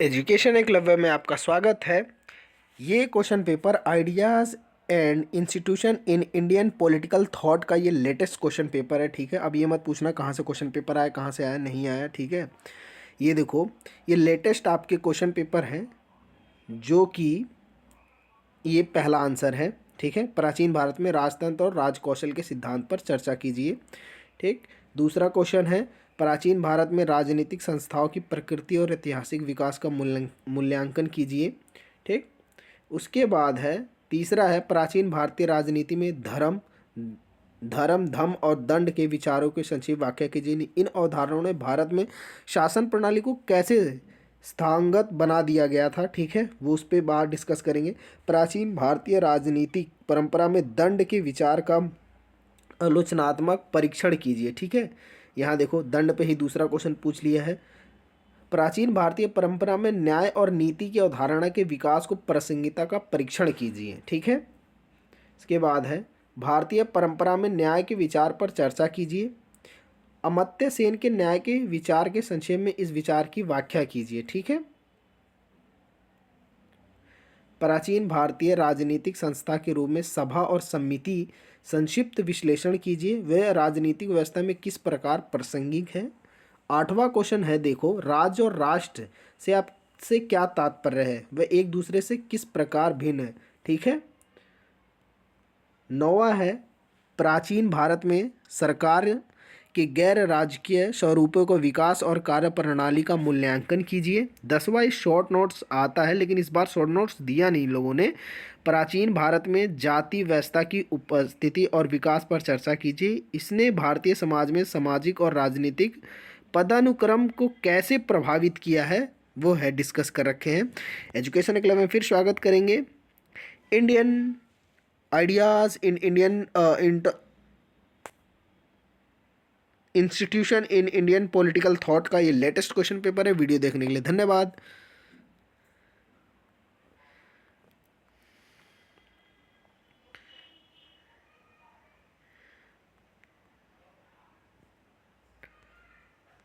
Education Eklavya में आपका स्वागत है। ये question paper ideas and institution in Indian political thought का ये लेटेस्ट क्वेश्चन पेपर है। ठीक है, अब ये मत पूछना कहाँ से क्वेश्चन पेपर आया, कहाँ से आया, नहीं आया। ठीक है, ये देखो, ये लेटेस्ट आपके क्वेश्चन पेपर हैं जो कि ये पहला आंसर है। ठीक है, प्राचीन भारत में राजतंत्र और राजकौशल के सिद्धांत पर चर्चा कीजिए। ठीक, दूसरा क्वेश्चन है प्राचीन भारत में राजनीतिक संस्थाओं की प्रकृति और ऐतिहासिक विकास का मूल्यांकन कीजिए। ठीक, उसके बाद है तीसरा है प्राचीन भारतीय राजनीति में धर्म धर्म धम और दंड के विचारों के संक्षिप्त व्याख्या कीजिए। इन अवधारणाओं ने भारत में शासन प्रणाली को कैसे स्थांगत बना दिया गया था। ठीक है, वो उस पर बात डिस्कस करेंगे। प्राचीन भारतीय राजनीतिक परंपरा में दंड के विचार का आलोचनात्मक परीक्षण कीजिए। ठीक है, यहाँ देखो दंड पे ही दूसरा क्वेश्चन पूछ लिया है। प्राचीन भारतीय परंपरा में न्याय और नीति की अवधारणा के विकास को प्रासंगिकता का परीक्षण कीजिए। ठीक है, इसके बाद है भारतीय परंपरा में न्याय के विचार पर चर्चा कीजिए। अमर्त्य सेन के न्याय के विचार के संक्षेप में इस विचार की व्याख्या कीजिए। ठीक है, प्राचीन भारतीय राजनीतिक संस्था के रूप में सभा और समिति संक्षिप्त विश्लेषण कीजिए। वह राजनीतिक व्यवस्था में किस प्रकार प्रासंगिक है। आठवां क्वेश्चन है, देखो, राज्य और राष्ट्र से आपसे क्या तात्पर्य है, वह एक दूसरे से किस प्रकार भिन्न है। ठीक है, नौवां है प्राचीन भारत में सरकार के गैर राजकीय स्वरूपों को विकास और कार्य प्रणाली का मूल्यांकन कीजिए। 10वां इस शॉर्ट नोट्स आता है, लेकिन इस बार शॉर्ट नोट्स दिया नहीं लोगों ने। प्राचीन भारत में जाति व्यवस्था की उपस्थिति और विकास पर चर्चा कीजिए। इसने भारतीय समाज में सामाजिक और राजनीतिक पदानुक्रम को कैसे प्रभावित किया है, वो है डिस्कस कर रखे हैं। एजुकेशन क्लब में फिर स्वागत करेंगे। Indian ideas in Indian institution in Indian political thought का ये लेटेस्ट क्वेश्चन पेपर है। वीडियो देखने के लिए धन्यवाद।